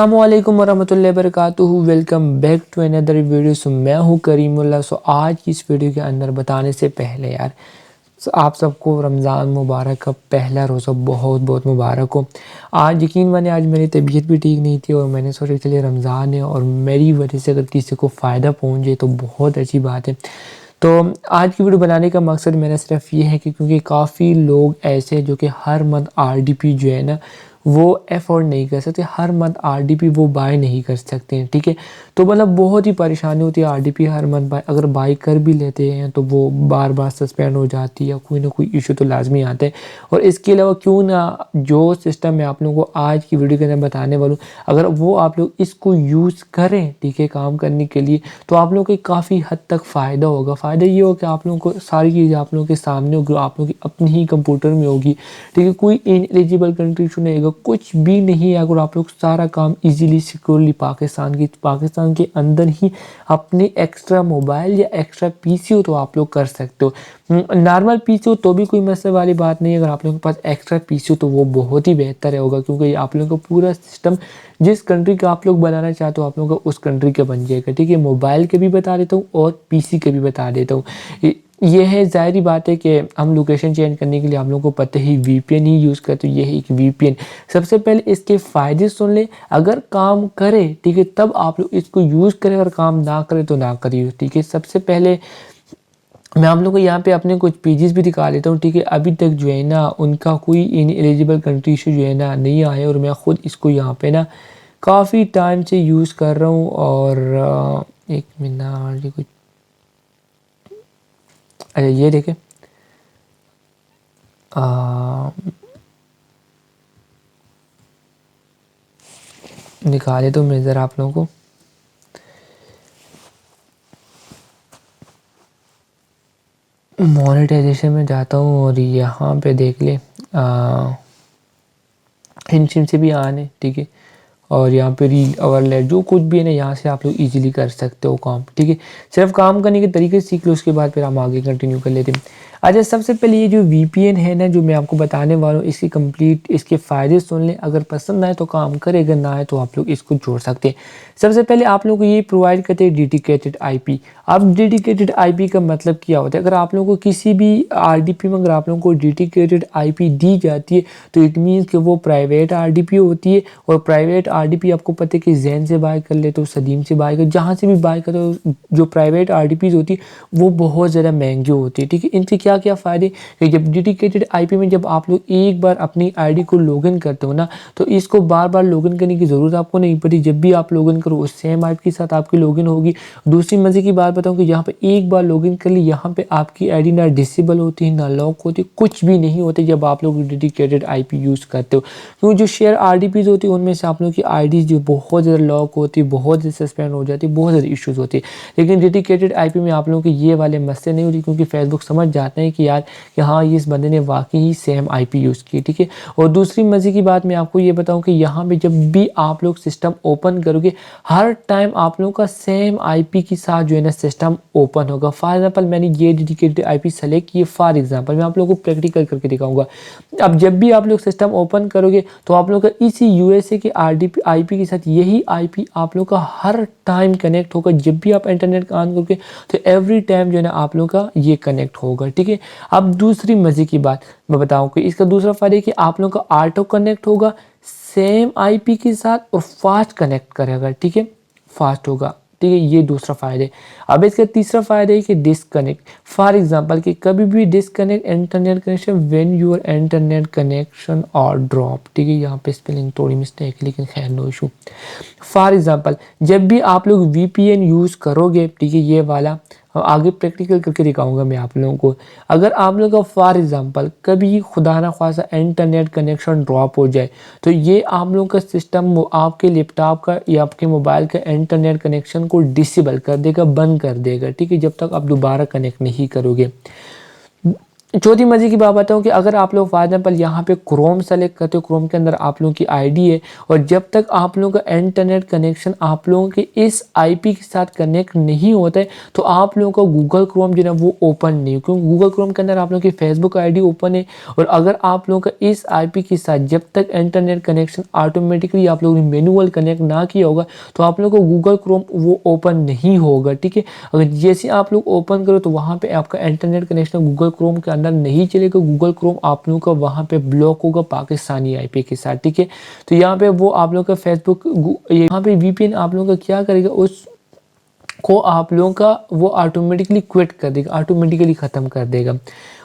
अस्सलामुअलैकुम वरहमतुल्लाहि वबरकातुहू। Welcome back to another video. मैं हूँ करीमुल्लाह। आज की इस वीडियो के अंदर बताने से पहले आप सबको रमज़ान मुबारक का पहला रोज़ा बहुत बहुत मुबारक हो। आज यकीन माने आज मेरी तबीयत भी ठीक नहीं थी और मैंने सोचा चलिए रमज़ान है और मेरी वजह से अगर किसी को फ़ायदा पहुँचे तो बहुत अच्छी बात है। तो आज की वीडियो बनाने का मकसद मेरा सिर्फ ये है कि क्योंकि काफ़ी लोग ऐसे हैं जो कि हर मंथ आरडीपी जो है ना वो अफोर्ड नहीं कर सकते, हर मंथ आरडीपी वो बाय नहीं कर सकते हैं, ठीक है। तो मतलब बहुत ही परेशानी होती है आरडीपी हर मंथ बाय, अगर बाय कर भी लेते हैं तो वो बार बार सस्पेंड हो जाती है या कोई ना कोई इशू तो लाजमी आता है। और इसके अलावा क्यों ना जो सिस्टम मैं आप लोगों को आज की वीडियो के अंदर बताने वालूँ, अगर वो आप लोग इसको यूज़ करें, ठीक है, काम करने के लिए, तो आप लोगों को काफ़ी हद तक फ़ायदा होगा। फ़ायदा ये होगा कि आप लोगों को सारी चीज़ें आप लोगों के सामने होगी, आप लोगों की अपनी ही कंप्यूटर में होगी, ठीक है। कोई इनएलिजिबल कंट्री चुनेगा कुछ भी नहीं है। अगर आप लोग सारा काम इजीली सिक्योरली पाकिस्तान के अंदर ही अपने एक्स्ट्रा मोबाइल या एक्स्ट्रा पीसी हो तो आप लोग कर सकते हो। नॉर्मल पीसी हो तो भी कोई मसले वाली बात नहीं है। अगर आप लोगों के पास एक्स्ट्रा पीसी हो तो वो बहुत ही बेहतर होगा, क्योंकि आप लोगों का पूरा सिस्टम जिस कंट्री का आप लोग बनाना चाहते हो आप लोगों का उस कंट्री का बन जाएगा, ठीक है। मोबाइल के भी बता देता हूँ और पीसी के भी बता देता हूँ। ये है ज़ाहिरी बात है कि हम लोकेशन चेंज करने के लिए हम लोगों को पता ही वीपीएन ही यूज़ करते हैं। ये है एक वीपीएन। सबसे पहले इसके फ़ायदे सुन ले, अगर काम करे ठीक है तब आप लोग इसको यूज़ करें, अगर काम ना करे तो ना करिए, ठीक है। सबसे पहले मैं आप लोग को यहाँ पे अपने कुछ पेजेस भी दिखा देता हूँ, ठीक है। अभी तक जो है ना उनका कोई इनएलिजिबल कंट्री से जो है ना नहीं आया और मैं ख़ुद इसको यहाँ पे ना काफ़ी टाइम से यूज़ कर रहा हूँ। और एक मिनट ये कुछ, अच्छा ये देखें, निकाले तो मैं ज़रा आप लोगों को मोनेटाइजेशन में जाता हूँ और यहाँ पे देख ले हिंड से भी आने, ठीक है। और यहाँ पे रील ओवरलेट जो कुछ भी है ना यहाँ से आप लोग इजीली कर सकते हो काम, ठीक है। सिर्फ काम करने के तरीके सीख लो, उसके बाद फिर हम आगे कंटिन्यू कर लेते हैं। अच्छा, सबसे पहले ये जो वीपीएन है ना जो मैं आपको बताने वाला हूँ इसकी कंप्लीट इसके फ़ायदे सुन लें। अगर पसंद आए तो काम करे, अगर ना आए तो आप लोग इसको जोड़ सकते हैं। सबसे पहले आप लोगों को ये प्रोवाइड करते हैं डेडिकेटेड आईपी। अब डेडिकेटेड आईपी का मतलब क्या होता है? अगर आप लोगों को किसी भी आरडीपी में अगर आप लोगों को डेडिकेटेड आईपी दी जाती है तो इट मीन्स कि वो प्राइवेट आरडीपी होती है। और प्राइवेट आरडीपी आपको पता है कि जैन से बाय कर ले तो सदीम से बाय कर, जहाँ से भी बाय कर, तो जो प्राइवेट आरडीपीज होती है वो बहुत ज़्यादा महंगी होती है, ठीक है। इनके क्या क्या फ़ायदे कि जब डेडिकेटेड आईपी में जब आप लोग एक बार अपनी आईडी को लॉगिन करते हो ना तो इसको बार बार लॉगिन करने की ज़रूरत आपको नहीं पड़ती। जब भी आप लॉगिन करो उस सेम आईपी के साथ आपकी लॉगिन होगी। दूसरी मज़े की बात बताऊँ कि यहाँ पे एक बार लॉगिन कर ली, यहाँ पे आपकी आईडी ना डिसेबल होती है ना लॉक होती है, कुछ भी नहीं होती जब आप लोग डेडिकेटेड आईपी यूज़ करते हो। क्योंकि जो शेयर आरडीपीज होती है उनमें से आप लोग की आईडी जो बहुत ज़्यादा लॉक होती है, बहुत ज़्यादा सस्पेंड हो जाती है, बहुत ज़्यादा इश्यूज़ होती है। लेकिन डेडिकेटेड आईपी में आप लोगों के ये वाले मसले नहीं होती, क्योंकि फेसबुक समझ जाते हैं कि यार कि हाँ ये इस बंदे ने वाकई ही सेम आईपी यूज़ की, ठीक है। और दूसरी मज़े की बात मैं आपको ये बताऊँ कि यहाँ पे जब भी आप लोग सिस्टम ओपन करोगे हर टाइम आप लोगों का सेम आईपी के साथ जो है ना सिस्टम ओपन होगा। फॉर एग्जांपल मैंने ये डेडिकेटेड आईपी सेलेक्ट किए, फॉर एग्जांपल मैं आप लोगों को प्रैक्टिकल करके दिखाऊंगा। अब जब भी आप लोग सिस्टम ओपन करोगे तो आप लोग का इसी यूएसए के आरडीपी आईपी के साथ यही आईपी आप लोग का हर टाइम कनेक्ट होगा। जब भी आप इंटरनेट का ऑन करोगे तो एवरी टाइम जो है ना आप लोग का ये कनेक्ट होगा, ठीक है। अब दूसरी मज़े की बात मैं बताऊँ कि इसका दूसरा फ़ायदा है कि आप लोग का ऑटो कनेक्ट होगा सेम आईपी के साथ और फास्ट कनेक्ट करेगा, ठीक है, फास्ट होगा, ठीक है। ये दूसरा फ़ायदा है। अब इसका तीसरा फ़ायदा है कि डिसकनेक्ट। फॉर एग्जांपल कि कभी भी disconnect internet connection when your internet connection और ड्रॉप, ठीक है। यहाँ पे स्पेलिंग थोड़ी मिस्टेक है लेकिन खैर नो इशू। फॉर एग्जांपल जब भी आप लोग वीपीएन यूज़ करोगे, ठीक है, ये वाला आगे प्रैक्टिकल करके दिखाऊंगा मैं आप लोगों को। अगर आप लोगों का फॉर एग्जांपल कभी खुदा ना ख्वासा इंटरनेट कनेक्शन ड्रॉप हो जाए तो ये आप लोगों का सिस्टम आपके लैपटॉप का या आपके मोबाइल का इंटरनेट कनेक्शन को डिसेबल कर देगा, बंद कर देगा, ठीक है, जब तक आप दोबारा कनेक्ट नहीं करोगे। चौथी मजे की बात बताऊँ कि अगर आप लोग फॉर एग्जाम्पल यहाँ पे क्रोम सेलेक्ट करते हो, क्रोम के अंदर आप लोगों की आईडी है और जब तक आप लोगों का इंटरनेट कनेक्शन आप लोगों के इस आईपी के साथ कनेक्ट नहीं होता है तो आप लोगों का गूगल क्रोम जो है वो ओपन नहीं हो, क्योंकि गूगल क्रोम के अंदर आप लोगों की फेसबुक आईडी ओपन है और अगर आप लोगों का इस आईपी के साथ जब तक इंटरनेट कनेक्शन ऑटोमेटिकली आप लोगों ने मैनुअल कनेक्ट ना किया होगा तो आप लोगों को गूगल क्रोम वो ओपन नहीं होगा। ठीक है, अगर जैसे आप लोग ओपन करो तो वहाँ पे आपका इंटरनेट कनेक्शन गूगल क्रोम के अंदर नहीं चलेगा, गूगल क्रोम आप लोगों का वहाँ पे ब्लॉक होगा पाकिस्तानी आईपी के साथ। ठीक है, तो यहाँ पे वो आप लोगों का फेसबुक यहाँ पे वीपीएन आप लोगों का क्या करेगा, उस को आप लोगों का वो ऑटोमेटिकली क्विट कर देगा, ऑटोमेटिकली ख़त्म कर देगा।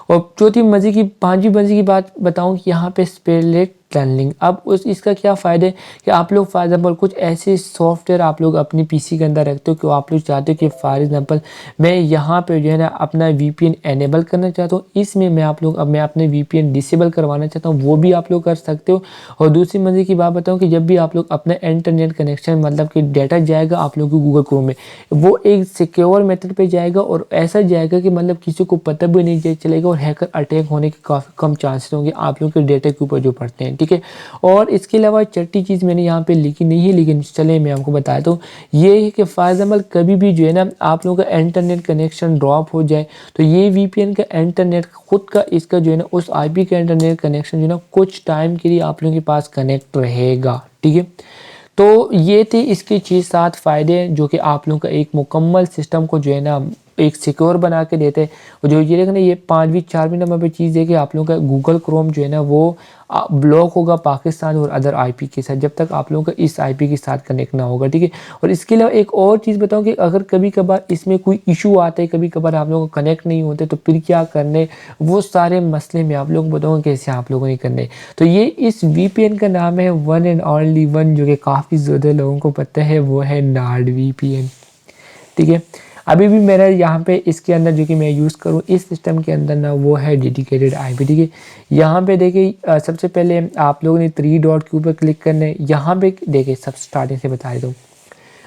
और चौथी मजे की पांचवी मजे की बात बताऊं कि यहाँ पे स्पेलेट टनलिंग, अब उस इसका क्या फ़ायदा है कि आप लोग फॉर एग्जाम्पल कुछ ऐसे सॉफ्टवेयर आप लोग अपनी पीसी के अंदर रखते हो कि आप लोग चाहते हो कि फॉर एग्जाम्पल मैं यहाँ पे जो है ना अपना वीपीएन एनेबल करना चाहता हूँ, इसमें मैं आप लोग अब मैं अपने वीपीएन डिसेबल करवाना चाहता हूँ, वो भी आप लोग कर सकते हो। और दूसरी मजे की बात बताऊँ कि जब भी आप लोग अपना इंटरनेट कनेक्शन मतलब कि डाटा जाएगा आप लोग को गूगल क्रोम में, वो एक सिक्योर मेथड पे जाएगा और ऐसा जाएगा कि मतलब किसी को पता भी नहीं चलेगा और हैकर अटैक होने के काफ़ी कम चांसेस होंगे आप लोगों के डेटा के ऊपर जो पड़ते हैं। ठीक है, और इसके अलावा छठी चीज़ मैंने यहाँ पे लिखी नहीं है लेकिन चले मैं आपको बताता हूँ, ये है कि फॉर एग्जाम्पल कभी भी जो है ना आप लोगों का इंटरनेट कनेक्शन ड्रॉप हो जाए तो ये वीपीएन का इंटरनेट खुद का इसका जो है ना उस आईपी का इंटरनेट कनेक्शन जो है ना कुछ टाइम के लिए आप लोगों के पास कनेक्ट रहेगा। ठीक है, तो ये थे इसके 6-7 फ़ायदे जो कि आप लोगों का एक मुकम्मल सिस्टम को जो है ना एक सिक्योर बना के देते हैं। और जो ये देखना ये 4वें नंबर पे चीज़ है कि आप लोगों का गूगल क्रोम जो है ना वो ब्लॉक होगा पाकिस्तान और अदर आईपी के साथ जब तक आप लोगों का इस आईपी के साथ कनेक्ट ना होगा। ठीक है, और इसके अलावा एक और चीज़ बताऊँ कि अगर कभी कभार इसमें कोई इशू आता है, कभी कभार आप लोगों को कनेक्ट नहीं होते तो फिर क्या करने, वो सारे मसले मैं आप लोगों को बताऊँगा कैसे आप लोगों ने करने। तो ये इस वीपीएन का नाम है वन एंड ओनली वन, जो कि काफ़ी ज़्यादा लोगों को पता है, वो है नॉर्ड वीपीएन। ठीक है, अभी भी मेरा यहाँ पे इसके अंदर जो कि मैं यूज़ करूँ इस सिस्टम के अंदर ना वो है डेडिकेटेड आईपी। ठीक है, यहाँ पे देखिए सबसे पहले आप लोगों ने 3 डॉट के ऊपर क्लिक करना है। यहाँ पे देखिए सब स्टार्टिंग से बता देता हूँ,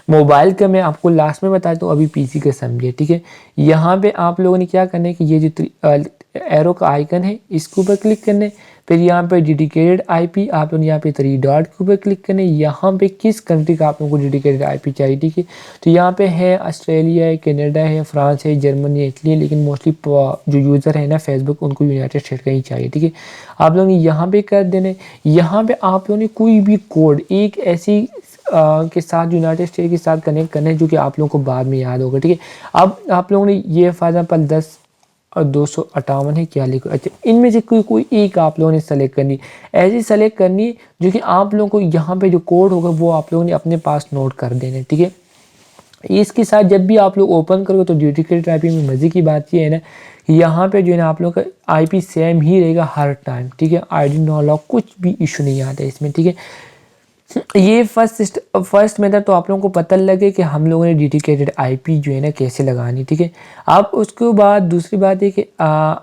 मोबाइल का मैं आपको लास्ट में बताता हूँ, अभी पीसी का समझिए। ठीक है, यहाँ पे आप लोगों ने क्या करना है कि ये जो एरो का आइकन है इसके ऊपर क्लिक करना है, फिर यहाँ पे डेडिकेटेड आईपी आप लोग यहाँ पे 3 डॉट के ऊपर क्लिक करना है। यहाँ पे किस कंट्री का आप लोगों को डेडिकेटेड आईपी चाहिए। ठीक है, तो यहाँ पे है ऑस्ट्रेलिया है, कनाडा है, फ्रांस है, जर्मनी है, इटली है, लेकिन मोस्टली जो यूज़र है ना फेसबुक उनको यूनाइटेड स्टेट का ही चाहिए। ठीक है, आप लोगों ने यहाँ पे कर देना है। यहाँ पे आप लोगों ने कोई भी कोड एक ऐसी के साथ यूनाइटेड स्टेट के साथ कनेक्ट करना है जो कि आप लोगों को बाद में याद होगा। ठीक है, अब आप लोगों ने ये फॉर एग्जाम्पल 10 और 258 है क्या लिखो, अच्छा इनमें से कोई एक आप लोगों ने सेलेक्ट करनी, ऐसी सेलेक्ट करनी जो कि आप लोगों को यहाँ पे जो कोड होगा वो आप लोगों ने अपने पास नोट कर देने। ठीक है, इसके साथ जब भी आप लोग ओपन करोगे तो डेडिकेटेड आईपी में मज़े की बात ये है ना, यहाँ पे जो है ना आप लोग का आईपी सेम ही रहेगा हर टाइम। ठीक है, आईडी नो लॉक कुछ भी इशू नहीं आता है इसमें। ठीक है, ये फर्स्ट मेथड तो आप लोगों को पता लगे कि हम लोगों ने डेडिकेटेड आईपी जो है ना कैसे लगानी। ठीक है, अब उसके बाद दूसरी बात है कि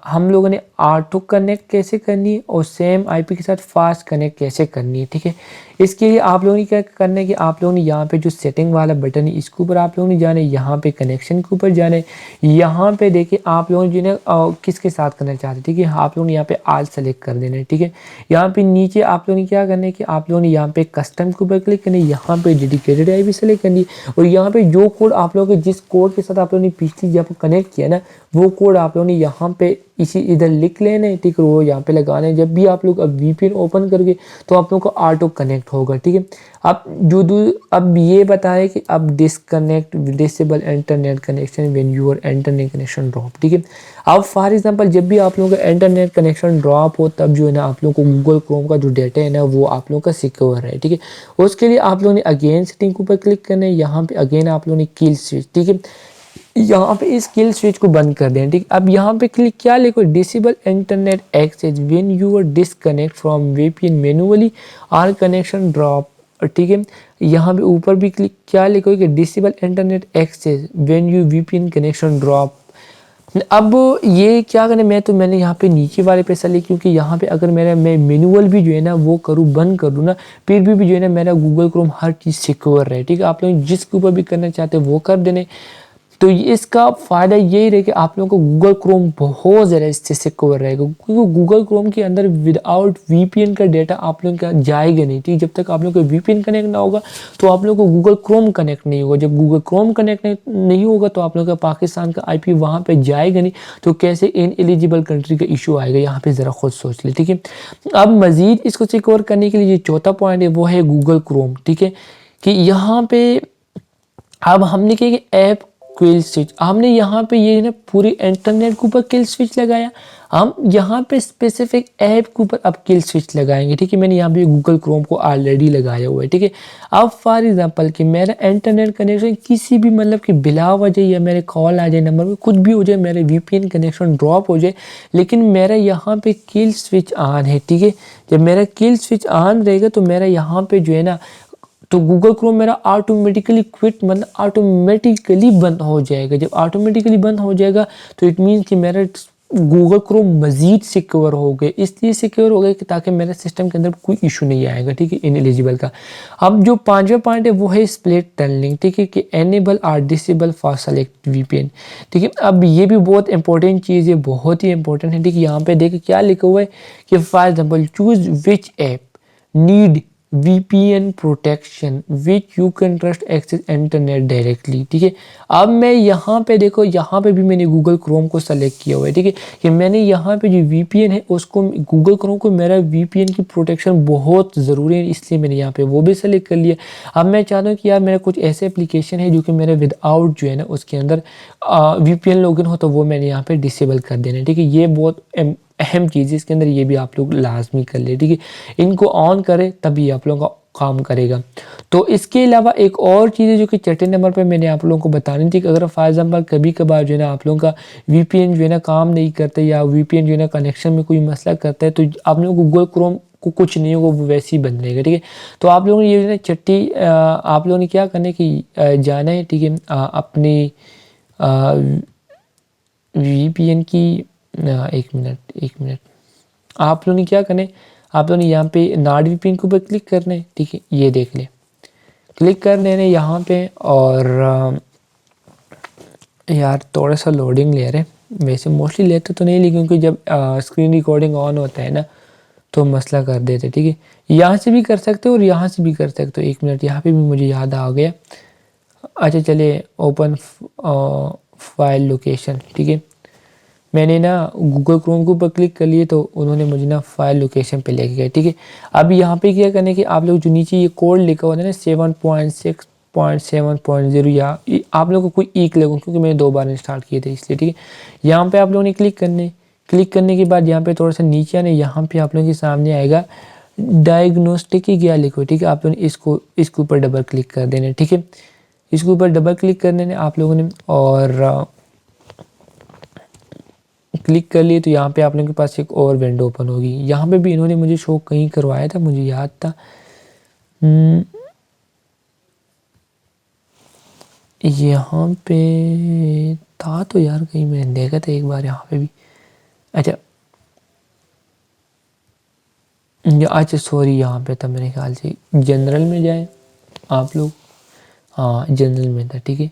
हम लोगों ने ऑटो कनेक्ट कैसे करनी है और सेम आईपी के साथ फास्ट कनेक्ट कैसे करनी है। ठीक है, इसके लिए आप लोगों ने क्या करना है कि आप लोगों ने यहाँ पे जो सेटिंग वाला बटन है इसके ऊपर आप लोगों ने जाना है, यहाँ पे कनेक्शन के ऊपर जाना है, यहाँ पे देखिए आप लोगों ने जो है किसके साथ करना चाहते हैं। ठीक है, आप लोगों ने यहाँ पे आल सेलेक्ट कर देना है। ठीक है, यहाँ पे नीचे आप लोगों ने क्या करना है कि आप लोगों ने यहाँ पे कस्टम के ऊपर क्लिक करना है, यहाँ पे डेडिकेटेड आईपी सेलेक्ट करनी है और यहाँ पे जो कोड आप लोगों के जिस कोड के साथ आप लोगों ने पिछली जब कनेक्ट किया ना वो कोड आप लोगों ने यहाँ पे इसी इधर लिख लेना है। ठीक है, वो यहाँ पे लगाना है। जब भी आप लोग अब वीपीएन ओपन करोगे तो आप लोगों को ऑटो कनेक्ट होगा। ठीक है, अब ये बताएं कि अब disconnect disable internet connection when your internet connection drop. ठीक है, अब फॉर एग्जांपल जब भी आप लोगों का इंटरनेट कनेक्शन ड्रॉप हो तब जो है ना आप लोगों को गूगल क्रोम का जो डाटा है ना वो आप लोगों का सिक्योर है। ठीक है, उसके लिए आप लोगों ने अगेन सेटिंग के ऊपर क्लिक करना है, यहाँ पे अगेन आप लोगों ने किल स्विच। ठीक है, यहाँ पे इस किल स्विच को बंद कर दें। ठीक, अब यहाँ पे क्लिक क्या लिखो, disable internet access when you are disconnect from VPN manually और कनेक्शन ड्रॉप। ठीक है, यहाँ पे ऊपर भी क्लिक क्या लिखो कि disable internet access when you VPN connection drop. अब ये क्या करें, मैंने यहाँ पे नीचे वाले पे सेलेक्ट, क्योंकि यहाँ पे अगर मैं मैनुअल भी जो है ना वो करूँ बंद कर दूँ ना फिर भी जो है ना मेरा गूगल क्रोम हर चीज़ सिक्योर है। ठीक है, आप लोग जिसके ऊपर भी करना चाहते हैं वो कर देने। तो इसका फ़ायदा यही रहे कि आप लोगों को गूगल क्रोम बहुत ज़्यादा इससे सिक्योर रहेगा, क्योंकि गूगल क्रोम के अंदर विदाउट वीपीएन का डेटा आप लोगों का जाएगा नहीं, ठीक। जब तक आप लोगों को वीपीएन कनेक्ट ना होगा तो आप लोगों को गूगल क्रोम कनेक्ट नहीं होगा। जब गूगल क्रोम कनेक्ट नहीं होगा तो आप लोगों का पाकिस्तान का आईपी वहाँ पे जाएगा नहीं, तो कैसे इनएलिजिबल कंट्री का इशू आएगा, यहाँ पे ज़रा खुद सोच ले, ठीक है। अब मज़ीद इसको सिक्योर करने के लिए जो चौथा पॉइंट है वो है गूगल क्रोम, ठीक है, कि यहाँ पे अब हमने क्या कि ऐप किल स्विच, हमने यहाँ पे ये ना पूरी इंटरनेट के ऊपर किल स्विच लगाया, हम यहाँ पे स्पेसिफिक ऐप के ऊपर अब किल स्विच लगाएंगे, ठीक है। मैंने यहाँ पे गूगल क्रोम को ऑलरेडी लगाया हुआ है, ठीक है। अब फॉर एग्जांपल कि मेरा इंटरनेट कनेक्शन किसी भी मतलब कि बिला वजह या मेरे कॉल आ जाए नंबर में, कुछ भी हो जाए, मेरे वीपीएन कनेक्शन ड्रॉप हो जाए, लेकिन मेरा यहाँ पे किल स्विच ऑन है, ठीक है। जब मेरा किल स्विच ऑन रहेगा तो मेरा यहाँ पे जो है ना, तो गूगल क्रोम मेरा ऑटोमेटिकली क्विट मतलब ऑटोमेटिकली बंद हो जाएगा। जब ऑटोमेटिकली बंद हो जाएगा तो इट मीन्स कि मेरा गूगल क्रोम मज़ीद सिक्योर हो गए, इसलिए सिक्योर हो गए कि ताकि मेरे सिस्टम के अंदर कोई इशू नहीं आएगा, ठीक है, इनएलिजिबल का। अब जो पांचवा पॉइंट है वो है स्प्लिट टनलिंग, ठीक है, कि एनेबल और डिसेबल फॉर सेलेक्ट वीपीएन, ठीक है। अब ये भी बहुत इंपॉर्टेंट चीज़ है, बहुत ही इंपॉर्टेंट है, ठीक है। यहाँ पे देखिए क्या लिखा हुआ है कि for example choose which app need VPN protection which you can trust access internet directly, ठीक है। अब मैं यहाँ पे देखो, यहाँ पे भी मैंने गूगल क्रोम को सेलेक्ट किया हुआ है, ठीक है, कि मैंने यहाँ पे जो VPN है उसको गूगल क्रोम को मेरा VPN की प्रोटेक्शन बहुत ज़रूरी है, इसलिए मैंने यहाँ पे वो भी सेलेक्ट कर लिया। अब मैं चाहता हूँ कि यार मेरा कुछ ऐसे एप्लीकेशन है जो कि मेरे विदाउट जो है ना उसके अंदर VPN लॉगिन हो, तो वो मैंने यहाँ पे डिसेबल कर देना, ठीक है। ये बहुत अहम चीज़ है इसके अंदर, ये भी आप लोग लाजमी कर ले, ठीक है। इनको ऑन करें तभी आप लोगों का काम करेगा। तो इसके अलावा एक और चीज़ है जो कि छठे नंबर पे मैंने आप लोगों को बतानी थी कि अगर फॉर एग्जाम्पल कभी कभार जो है ना आप लोगों का VPN जो है ना काम नहीं करता या VPN जो है ना कनेक्शन में कोई मसला करता है, तो आप लोगों को गूगल क्रोम को कुछ नहीं होगा, वो वैसे ही बंद रहेगा, ठीक है। तो आप लोगों ने ये ना छठी आप लोगों ने क्या करना है कि जाना है, ठीक है, अपनी VPN की एक मिनट आप लोगों ने क्या करना है, आप लोगों ने यहाँ पे नॉट VPN के ऊपर क्लिक करना है, ठीक है। ये देख लें, क्लिक कर देने यहाँ पे, और यार थोड़ा सा लोडिंग ले रहे, वैसे मोस्टली लेते तो नहीं, लेकिन क्योंकि जब स्क्रीन रिकॉर्डिंग ऑन होता है ना तो मसला कर देते, ठीक है। यहाँ से भी कर सकते हो और यहाँ से भी कर सकते हो। एक मिनट, यहाँ पे भी मुझे याद आ गया। अच्छा चलिए, ओपन फाइल लोकेशन, ठीक है। मैंने ना गूगल क्रोम के ऊपर क्लिक कर लिए तो उन्होंने मुझे ना फाइल लोकेशन पे लेके गए, ठीक है। अब यहाँ पे क्या करने की, आप लोग जो नीचे ये कोड लिखा हुआ है ना 7.6.7.0 या आप लोगों को कोई एक लगो, क्योंकि मैंने 2 बार इंस्टॉल किए थे इसलिए, ठीक है। यहाँ पे आप लोगों ने क्लिक करने के बाद यहाँ पे थोड़ा सा नीचे आने, यहाँ पे आप लोगों के सामने आएगा डायग्नोस्टिक की क्या लिखो, ठीक है। आप लोगों ने इसके ऊपर डबल क्लिक कर देना, ठीक है। इसके ऊपर डबल क्लिक कर देने आप लोगों ने, और क्लिक कर लिए तो यहाँ पे आप लोगों के पास एक और विंडो ओपन होगी। यहाँ पे भी इन्होंने मुझे शो कहीं करवाया था, मुझे याद था, यहाँ पे था तो यार, कहीं मैंने देखा था एक बार यहाँ पे भी। अच्छा सॉरी, यहाँ पे था मेरे ख्याल से, जनरल में जाए आप लोग, हाँ जनरल में था, ठीक है।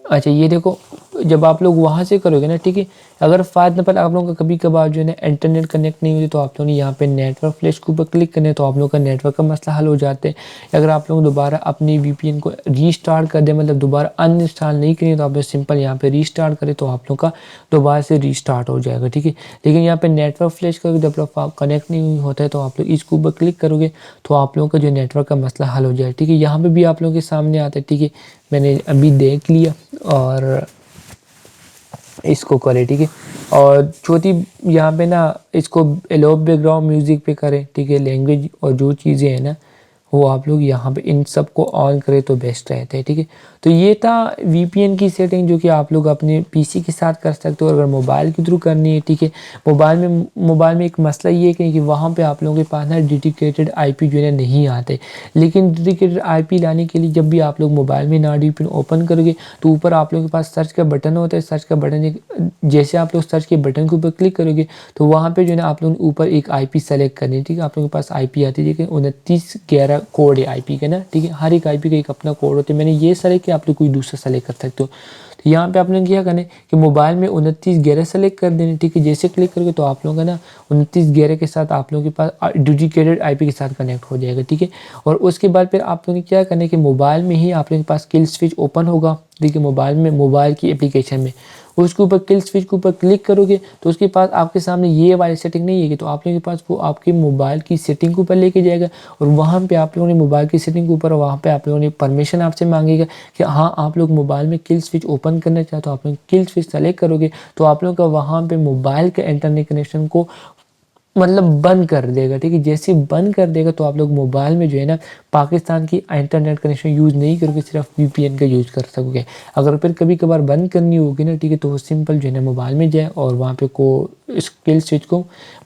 अच्छा ये देखो, जब आप लोग वहाँ से करोगे ना, ठीक है, अगर फॉर एग्जाम्पल आप लोगों का कभी कभार जो है ना इंटरनेट कनेक्ट नहीं हुई तो आप लोगों ने यहाँ पे नेटवर्क फ्लैश के ऊपर क्लिक करने, तो आप लोगों का नेटवर्क का मसला हल हो जाता है। अगर आप लोग दोबारा अपनी VPN को रीस्टार्ट कर दें, मतलब दोबारा अनइंस्टॉल नहीं करें, तो आप लोग सिंपल यहाँ पे रीस्टार्ट करें तो आप लोग का दोबारा से रीस्टार्ट हो जाएगा, ठीक है। लेकिन यहाँ पे नेटवर्क फ्लैश करके जब आप कनेक्ट नहीं होता है तो आप लोग इसके ऊपर क्लिक करोगे तो आप लोगों का जो नेटवर्क का मसला हल हो जाएगा, ठीक है। यहाँ पर भी आप लोगों के सामने आता है, ठीक है, मैंने अभी देख लिया और इसको करें, ठीक है। और चौथी यहाँ पे ना इसको एलो बैकग्राउंड म्यूज़िक पे करें, ठीक है। लैंग्वेज और जो चीज़ें हैं ना वो आप लोग यहाँ पे इन सब को ऑन करें तो बेस्ट रहता है, ठीक है। तो ये था VPN की सेटिंग जो कि आप लोग अपने PC के साथ कर सकते हो, अगर मोबाइल के थ्रू करनी है, ठीक है। मोबाइल में एक मसला ये है कि वहाँ पे आप लोगों के पास ना डेडिकेटेड IP जो है नहीं आते, लेकिन डेडिकेटेड IP लाने के लिए जब भी आप लोग मोबाइल में नॉट VPN ओपन करोगे तो ऊपर आप लोगों के पास सर्च का बटन होता है। सर्च का बटन जैसे आप लोग सर्च के बटन के ऊपर क्लिक करोगे तो वहाँ पे जो है ना आप लोग ऊपर एक IP सेलेक्ट करनी है, ठीक है। आप लोगों के पास IP आती है, ठीक है, 2911 हमारा कोड है आईपी का ना, ठीक है। हर एक आईपी का एक अपना कोड होता है। मैंने ये सेलेक्ट किया, आप लोग कोई दूसरा सेलेक्ट कर सकते हो। तो यहाँ पे आप लोग क्या करना है कि मोबाइल में 2911 सेलेक्ट कर देना, ठीक है। जैसे क्लिक करोगे तो आप लोगों का ना 2911 के साथ आप लोगों के पास डेडिकेटेड आईपी के साथ कनेक्ट हो जाएगा, ठीक है। और उसके बाद फिर आप लोगों ने क्या करना है कि मोबाइल में ही आप लोगों के पास किल स्विच ओपन होगा, ठीक है। मोबाइल में, मोबाइल की एप्लीकेशन में उसके ऊपर किल स्विच के ऊपर क्लिक करोगे तो उसके पास आपके सामने ये वाली सेटिंग नहीं है, तो आप लोगों के पास वो आपके मोबाइल की सेटिंग के ऊपर लेके जाएगा। और वहाँ पे आप लोगों ने मोबाइल की सेटिंग के ऊपर, वहाँ पे आप लोगों ने परमिशन आपसे मांगेगा कि हाँ आप लोग मोबाइल में किल स्विच ओपन करना चाहते हो, आप लोग किल स्विच सेलेक्ट करोगे तो आप लोगों का वहाँ पे मोबाइल के इंटरनेट कनेक्शन को मतलब बंद कर देगा, ठीक है। जैसे बंद कर देगा तो आप लोग मोबाइल में जो है ना पाकिस्तान की इंटरनेट कनेक्शन यूज़ नहीं करोगे, सिर्फ वीपीएन का यूज़ कर सकोगे। अगर फिर कभी कभार बंद करनी होगी ना, ठीक है, तो वो सिंपल जो है ना मोबाइल में जाए और वहाँ पे को स्किल स्विच को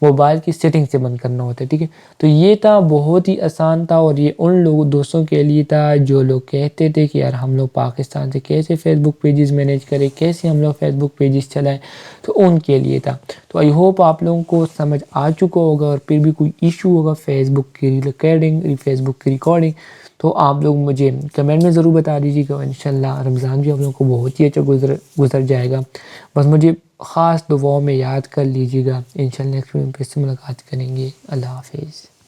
मोबाइल की सेटिंग से बंद करना होता है, ठीक है। तो ये था, बहुत ही आसान था और ये उन लोगों दोस्तों के लिए था जो लोग कहते थे कि यार हम लोग पाकिस्तान से कैसे फेसबुक पेजेस मैनेज करें, कैसे हम लोग फेसबुक पेजेस चलाएं, तो उनके लिए था। तो आई होप आप लोगों को समझ आ चुका होगा। और फिर भी कोई इशू होगा फेसबुक की रिकॉर्डिंग, फेसबुक की रिकॉर्डिंग, तो आप लोग मुझे कमेंट में ज़रूर बता दीजिएगा। इंशाल्लाह रमज़ान भी आप लोगों को बहुत ही अच्छा गुजर जाएगा। बस मुझे ख़ास दुआओं में याद कर लीजिएगा। इंशाल्लाह नेक्स्ट वीडियो में फिर से मुलाकात करेंगे। अल्लाह हाफिज़।